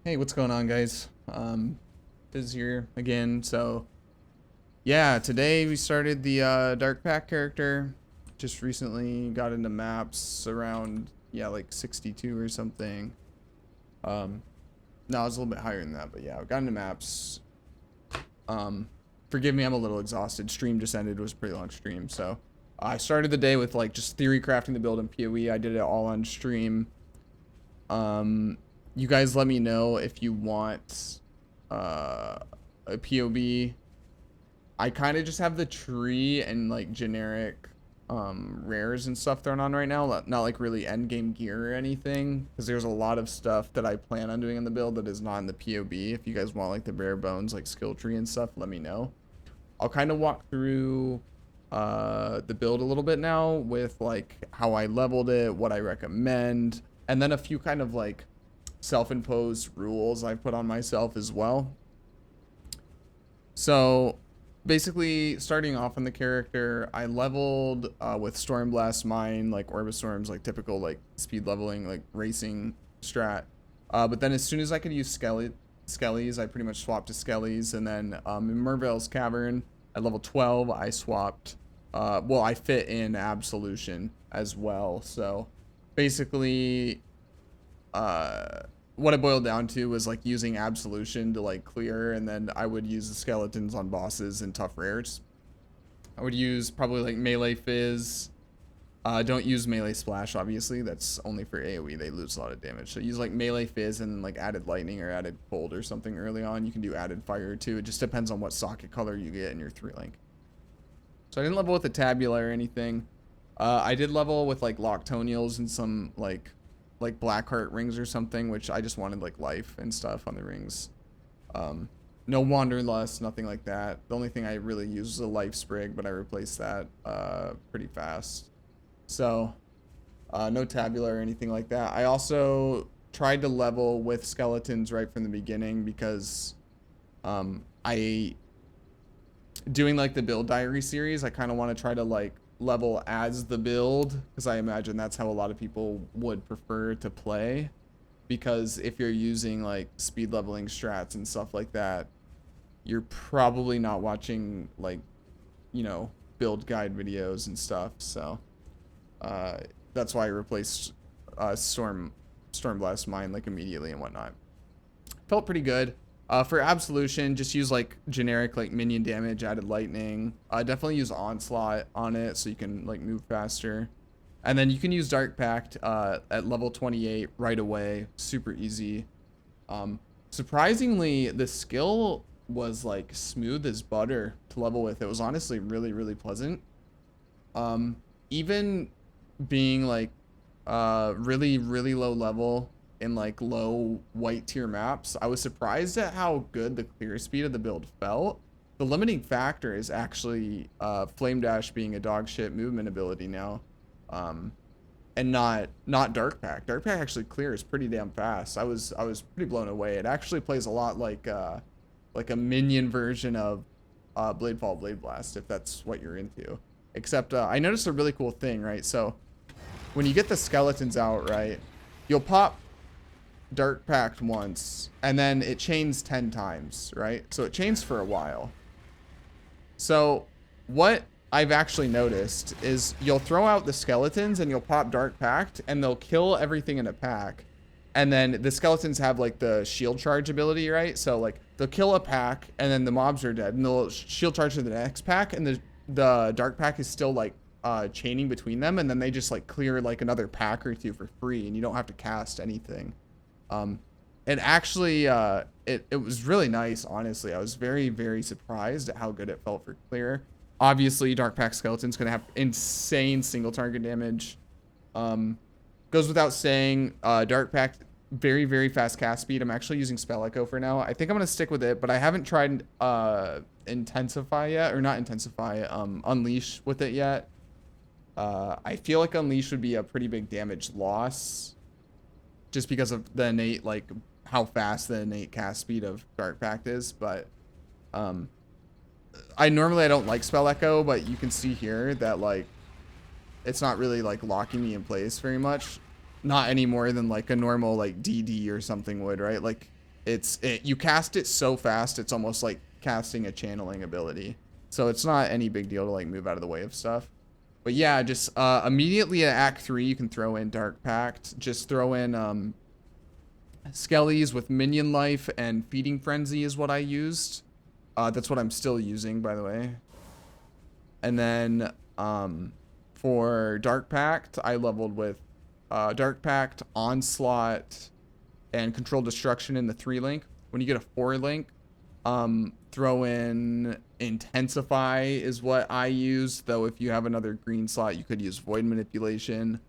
Hey, what's going on, guys? Biz here again. So, yeah, today we started the Dark Pact character. Just recently got into maps around, yeah, like 62 or something. Um, no, I was a little bit higher than that, but yeah, I got into maps. Forgive me, I'm a little exhausted. Stream just ended. It was a pretty long stream, so I started the day with like just theory crafting the build in PoE. I did it all on stream. You guys let me know if you want a POB. I kind of just have the tree and like generic rares and stuff thrown on right now, not like really end game gear or anything, because there's a lot of stuff that I plan on doing in the build that is not in the POB. If you guys want like the bare bones like skill tree and stuff, let me know. I'll kind of walk through the build a little bit now with like how I leveled it, what I recommend, and then a few kind of like self-imposed rules I've put on myself as well. So basically, starting off on the character, I leveled with Stormblast Mine, like Orbistorms, like typical like speed leveling, like racing strat. But then as soon as I could use Skellies, I pretty much swapped to Skellies. And then in Merveil's Cavern, at level 12, I swapped, well, I fit in Absolution as well. So basically, what it boiled down to was like using Absolution to like clear, and then I would use the skeletons on bosses and tough rares. I would use probably like melee fizz. Don't use melee splash, obviously. That's only for AoE. They lose a lot of damage. So use like melee fizz and like added lightning or added cold or something early on. You can do added fire too. It just depends on what socket color you get in your 3-link. So I didn't level with a tabula or anything. I did level with like Loctonials and some like Blackheart rings or something, which I just wanted like life and stuff on the rings. No Wanderlust, nothing like that. The only thing I really used was a life sprig, but I replaced that pretty fast. So no tabula or anything like that. I also tried to level with skeletons right from the beginning because I doing like the build diary series, I kind of want to try to like level as the build, because I imagine that's how a lot of people would prefer to play. Because if you're using like speed leveling strats and stuff like that, you're probably not watching like, you know, build guide videos and stuff. So that's why I replaced Stormblast Mine like immediately and whatnot. Felt pretty good. For Absolution, just use like generic like minion damage, added lightning. Definitely use Onslaught on it so you can like move faster. And then you can use Dark Pact at level 28 right away. Super easy. Surprisingly, the skill was like smooth as butter to level with. It was honestly really, really pleasant. Even being like really, really low level in like low white tier maps, I was surprised at how good the clear speed of the build felt. The limiting factor is actually Flame Dash being a dog shit movement ability now, and not Dark Pact. Dark Pact actually clears pretty damn fast. I was pretty blown away. It actually plays a lot like a minion version of Bladefall Blade Blast, if that's what you're into. Except I noticed a really cool thing, right? So when you get the skeletons out, right, you'll pop Dark Pact once, and then it chains 10 times, right? So it chains for a while. So what I've actually noticed is you'll throw out the skeletons and you'll pop Dark Pact, and they'll kill everything in a pack. And then the skeletons have like the shield charge ability, right? So like they'll kill a pack, and then the mobs are dead, and they'll shield charge to the next pack, and the Dark Pact is still like chaining between them, and then they just like clear like another pack or two for free, and you don't have to cast anything. And actually, it was really nice, honestly. I was very, very surprised at how good it felt for clear. Obviously, Dark Pact Skeleton's going to have insane single target damage. Goes without saying, Dark Pact, very, very fast cast speed. I'm actually using Spell Echo for now. I think I'm going to stick with it, but I haven't tried Intensify yet, or not Intensify, Unleash with it yet. I feel like Unleash would be a pretty big damage loss, just because of the innate, like, how fast the innate cast speed of Dark Pact is. But I don't like Spell Echo, but you can see here that like it's not really like locking me in place very much. Not any more than like a normal like DD or something would, right? Like You cast it so fast, it's almost like casting a channeling ability. So it's not any big deal to like move out of the way of stuff. But yeah, just immediately at Act 3, you can throw in Dark Pact. Just throw in Skellies with minion life and feeding frenzy is what I used. That's what I'm still using, by the way. And then for Dark Pact, I leveled with Dark Pact, Onslaught, and Control Destruction in the 3-link. When you get a 4-link, throw in Intensify is what I use, though if you have another green slot, you could use Void Manipulation.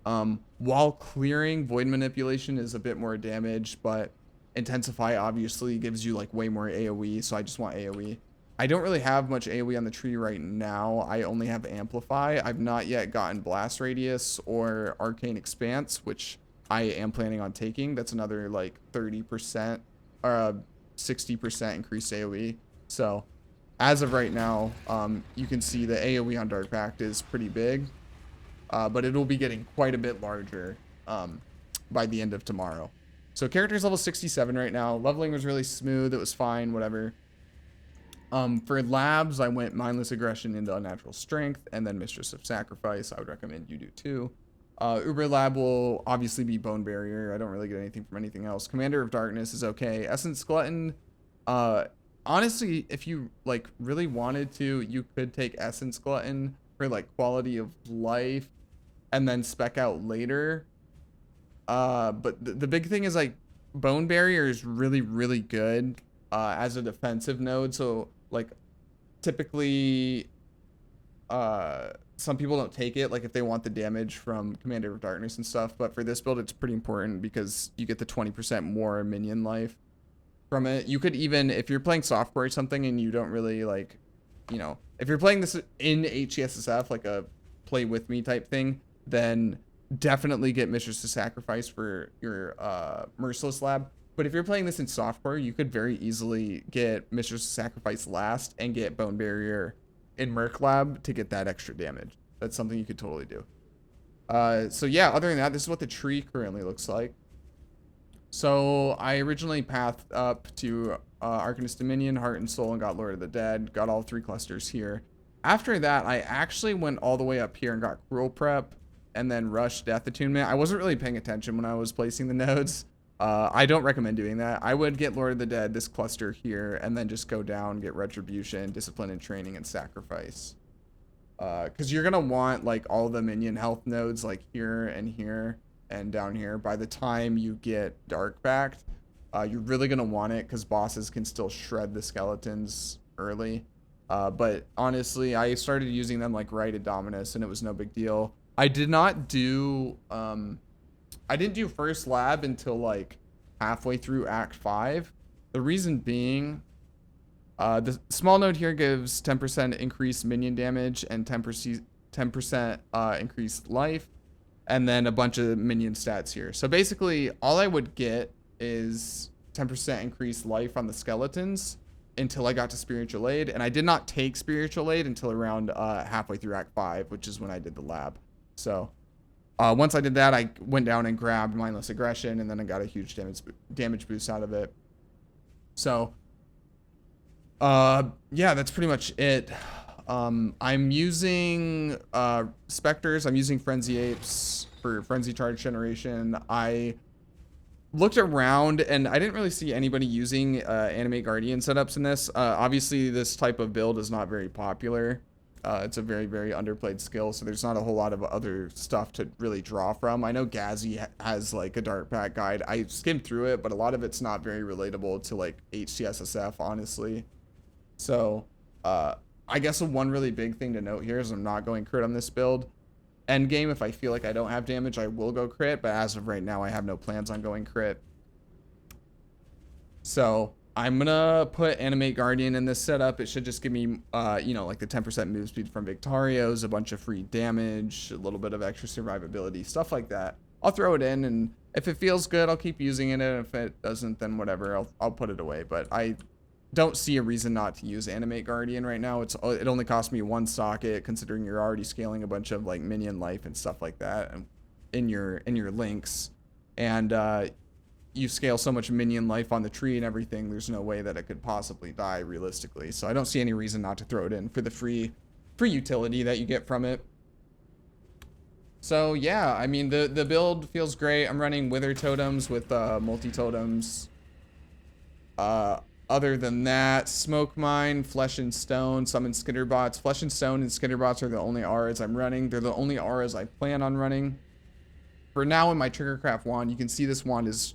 While clearing, Void Manipulation is a bit more damage, but Intensify obviously gives you like way more AoE, so I just want AoE. I don't really have much AoE on the tree right now. I only have Amplify. I've not yet gotten Blast Radius or Arcane Expanse, which I am planning on taking. That's another like 30% or 60% increased AoE. So as of right now, you can see the AoE on Dark Pact is pretty big, but it will be getting quite a bit larger by the end of tomorrow. So character's level 67 right now. Leveling was really smooth. It was fine, whatever. For labs, I went Mindless Aggression into Unnatural Strength and then Mistress of Sacrifice. I would recommend you do too. Uber Lab will obviously be Bone Barrier. I don't really get anything from anything else. Commander of Darkness is okay. Essence Glutton, honestly, if you like really wanted to, you could take Essence Glutton for like quality of life and then spec out later. But the big thing is like Bone Barrier is really, really good as a defensive node. So like typically some people don't take it like if they want the damage from Commander of Darkness and stuff, but for this build it's pretty important because you get the 20% more minion life from it. You could even, if you're playing software or something and you don't really like, you know, if you're playing this in HCSSF like a play with me type thing, then definitely get Mistress to Sacrifice for your Merciless Lab. But if you're playing this in software, you could very easily get Mistress to Sacrifice last and get Bone Barrier in Merc Lab to get that extra damage. That's something you could totally do. So yeah, other than that, this is what the tree currently looks like. So I originally pathed up to Arcanist Dominion, Heart and Soul, and got Lord of the Dead. Got all 3 clusters here. After that, I actually went all the way up here and got Cruel Prep and then rushed Death Attunement. I wasn't really paying attention when I was placing the nodes. I don't recommend doing that. I would get Lord of the Dead, this cluster here, and then just go down, get Retribution, Discipline and Training, and Sacrifice. Because you're going to want like all the minion health nodes like here and down here. By the time you get Dark Pact, you're really going to want it because bosses can still shred the skeletons early. But honestly, I started using them like right at Dominus and it was no big deal. I did not do... I didn't do first lab until like halfway through Act 5. The reason being, the small node here gives 10% increased minion damage and 10% increased life, and then a bunch of minion stats here. So basically, all I would get is 10% increased life on the skeletons until I got to Spiritual Aid, and I did not take Spiritual Aid until around halfway through Act 5, which is when I did the lab. So... once I did that, I went down and grabbed Mindless Aggression, and then I got a huge damage boost out of it. So, yeah, that's pretty much it. I'm using Spectres. I'm using Frenzy Apes for Frenzy Charge generation. I looked around, and I didn't really see anybody using Animate Guardian setups in this. Obviously, this type of build is not very popular. It's a very, very underplayed skill, so there's not a whole lot of other stuff to really draw from. I know Gazzy has like a Dark Pact guide. I skimmed through it, but a lot of it's not very relatable to like HCSSF, honestly. So I guess the one really big thing to note here is I'm not going crit on this build. Endgame, if I feel like I don't have damage, I will go crit, but as of right now, I have no plans on going crit. So... I'm gonna put Animate Guardian in this setup. It should just give me, you know, like the 10% move speed from Victarios, a bunch of free damage, a little bit of extra survivability, stuff like that. I'll throw it in, and if it feels good, I'll keep using it. And if it doesn't, then whatever, I'll put it away. But I don't see a reason not to use Animate Guardian right now. It only cost me 1 socket, considering you're already scaling a bunch of like minion life and stuff like that in your links, and you scale so much minion life on the tree and everything, there's no way that it could possibly die realistically. So I don't see any reason not to throw it in for the free utility that you get from it. So yeah, I mean, the build feels great. I'm running wither totems with multi-totems. Other than that, smoke mine, flesh and stone, summon skitterbots. Flesh and stone and skitterbots are the only auras I'm running. They're the only auras I plan on running. For now, in my triggercraft wand, you can see this wand is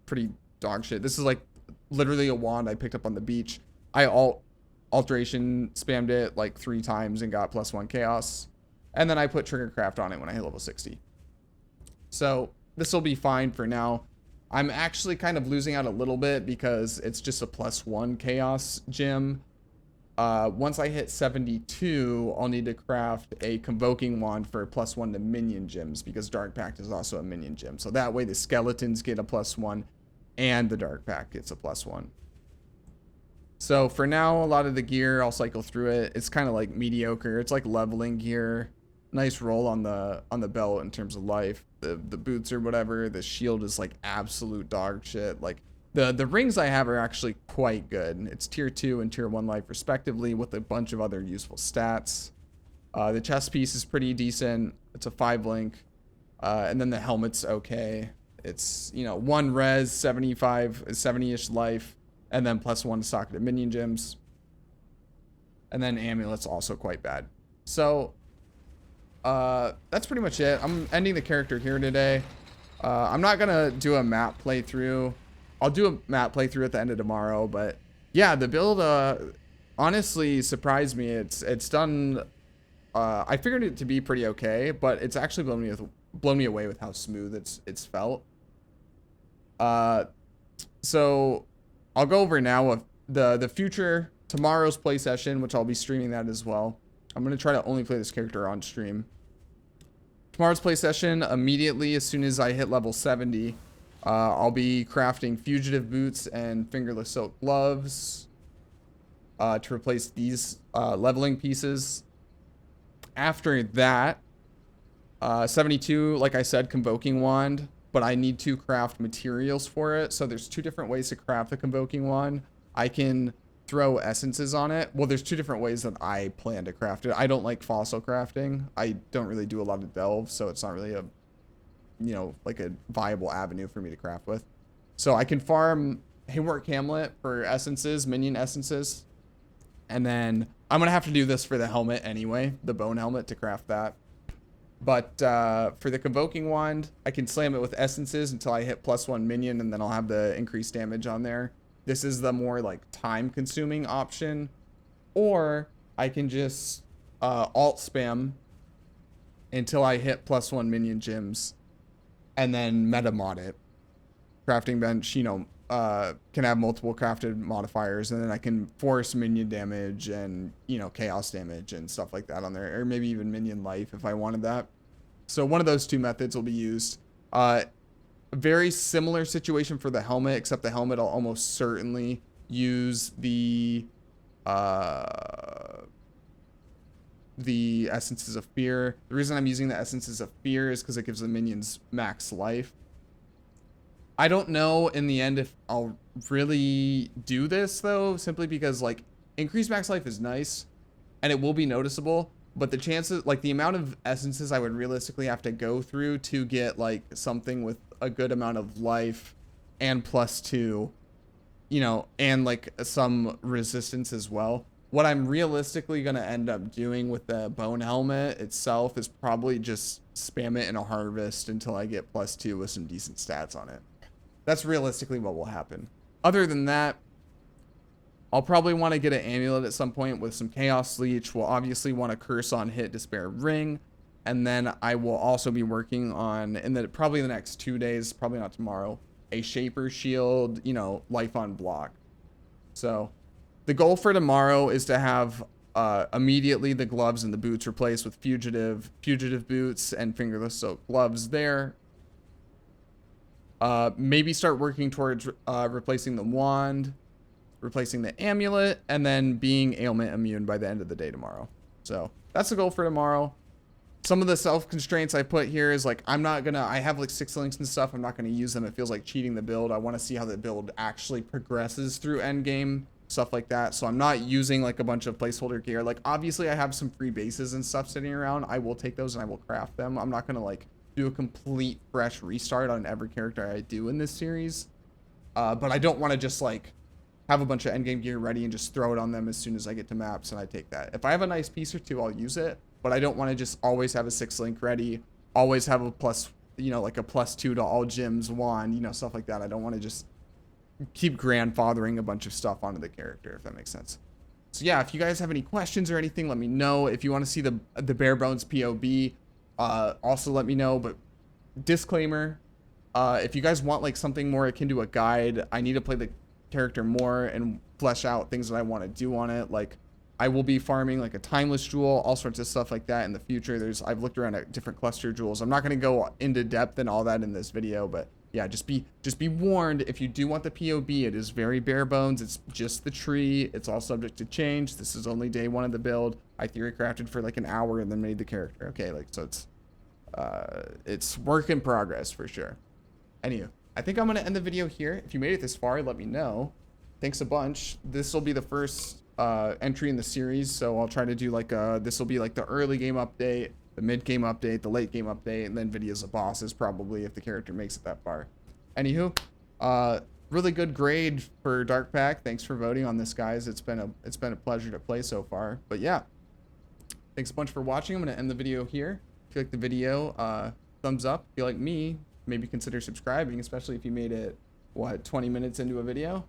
pretty dog shit. This is like literally a wand I picked up on the beach. I alteration spammed it like 3 times and got +1 chaos. And then I put triggercraft on it when I hit level 60. So this will be fine for now. I'm actually kind of losing out a little bit because it's just a +1 chaos gem. Once I hit 72, I'll need to craft a convoking wand for a +1 to minion gems because Dark Pact is also a minion gem. So that way the skeletons get a +1 and the Dark Pact gets a +1. So for now, a lot of the gear, I'll cycle through it. It's kind of like mediocre. It's like leveling gear. Nice roll on the belt in terms of life. The boots or whatever. The shield is like absolute dog shit. Like the rings I have are actually quite good. It's tier 2 and tier 1 life respectively with a bunch of other useful stats. The chest piece is pretty decent. It's a 5 link. And then the helmet's okay. It's, you know, 1 res, 70-ish life, and then +1 to socketed minion gems. And then amulet's also quite bad. So that's pretty much it. I'm ending the character here today. I'm not gonna do a map playthrough. I'll do a map playthrough at the end of tomorrow, but yeah, the build honestly surprised me. It's done. I figured it to be pretty okay, but it's actually blown me away with how smooth it's felt. So I'll go over now with the future tomorrow's play session, which I'll be streaming that as well. I'm gonna try to only play this character on stream. Tomorrow's play session, immediately as soon as I hit level 70, I'll be crafting fugitive boots and fingerless silk gloves to replace these leveling pieces. After that, 72, like I said, convoking wand, but I need to craft materials for it. So there's 2 different ways to craft the convoking wand. I can throw essences on it. Well, there's 2 different ways that I plan to craft it. I don't like fossil crafting. I don't really do a lot of delves, so it's not really a, you know, like a viable avenue for me to craft with. So I can farm Haywork Hamlet for essences, minion essences, and then I'm gonna have to do this for the helmet anyway, the bone helmet, to craft that. But for the convoking wand, I can slam it with essences until I hit +1 minion, and then I'll have the increased damage on there. This is the more like time consuming option, or I can just alt spam until I hit +1 minion gems and then meta mod it. Crafting bench, you know, can have multiple crafted modifiers, and then I can force minion damage and, you know, chaos damage and stuff like that on there, or maybe even minion life if I wanted that. So one of those 2 methods will be used. Very similar situation for the helmet, except the helmet I'll almost certainly use the essences of fear. The reason I'm using the essences of fear is because it gives the minions max life. I don't know in the end if I'll really do this though, simply because like increased max life is nice and it will be noticeable, but the chances, like the amount of essences I would realistically have to go through to get like something with a good amount of life and +2, you know, and like some resistance as well. What I'm realistically going to end up doing with the bone helmet itself is probably just spam it in a harvest until I get +2 with some decent stats on it. That's realistically what will happen. Other than that, I'll probably want to get an amulet at some point with some chaos leech. We'll obviously want to curse on hit despair ring. And then I will also be working on, probably the next 2 days, probably not tomorrow, a shaper shield, you know, life on block. So the goal for tomorrow is to have immediately the gloves and the boots replaced with fugitive boots and fingerless silk gloves there. Maybe start working towards replacing the wand, replacing the amulet, and then being ailment immune by the end of the day tomorrow. So that's the goal for tomorrow. some of the self constraints I put here is like, I have like 6 links and stuff. I'm not gonna use them. It feels like cheating the build. I want to see how the build actually progresses through end game, stuff like that. So I'm not using like a bunch of placeholder gear. Like obviously I have some free bases and stuff sitting around. I will take those and I will craft them. I'm not gonna like do a complete fresh restart on every character I do in this series. But I don't want to just like have a bunch of endgame gear ready and just throw it on them as soon as I get to maps and I take that. If I have a nice piece or two, I'll use it, but I don't want to just always have a 6 link ready, always have a plus, like a +2 to all gyms wand, stuff like that. I don't want to just keep grandfathering a bunch of stuff onto the character, if that makes sense. So yeah, if you guys have any questions or anything, let me know. If you want to see the bare bones POB, also let me know. But disclaimer, if you guys want like something more akin to a guide, I need to play the character more and flesh out things that I want to do on it. Like I will be farming like a timeless jewel, all sorts of stuff like that in the future. I've looked around at different cluster jewels. I'm not going to go into depth and all that in this video, but yeah, just be warned. If you do want the POB, it is very bare bones. It's just the tree. It's all subject to change. This is only day 1 of the build. I theory crafted for like an hour and then made the character. Okay, like so it's work in progress for sure. Anyway, I think I'm going to end the video here. If you made it this far, let me know. Thanks a bunch. This will be the first entry in the series, so I'll try to do like this will be like the early game update, the mid game update, the late game update, and then videos of bosses probably if the character makes it that far. Anywho, really good grade for Dark Pact. Thanks for voting on this, guys. It's been a pleasure to play so far. But yeah, thanks a bunch for watching. I'm going to end the video here. If you like the video, thumbs up. If you like me, maybe consider subscribing, especially if you made it, 20 minutes into a video.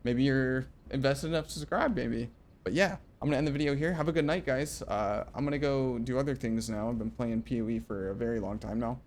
Maybe you're invested enough to subscribe, maybe. But yeah, I'm gonna end the video here. Have a good night, guys. I'm gonna go do other things now. I've been playing PoE for a very long time now.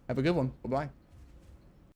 Have a good one. Bye-bye.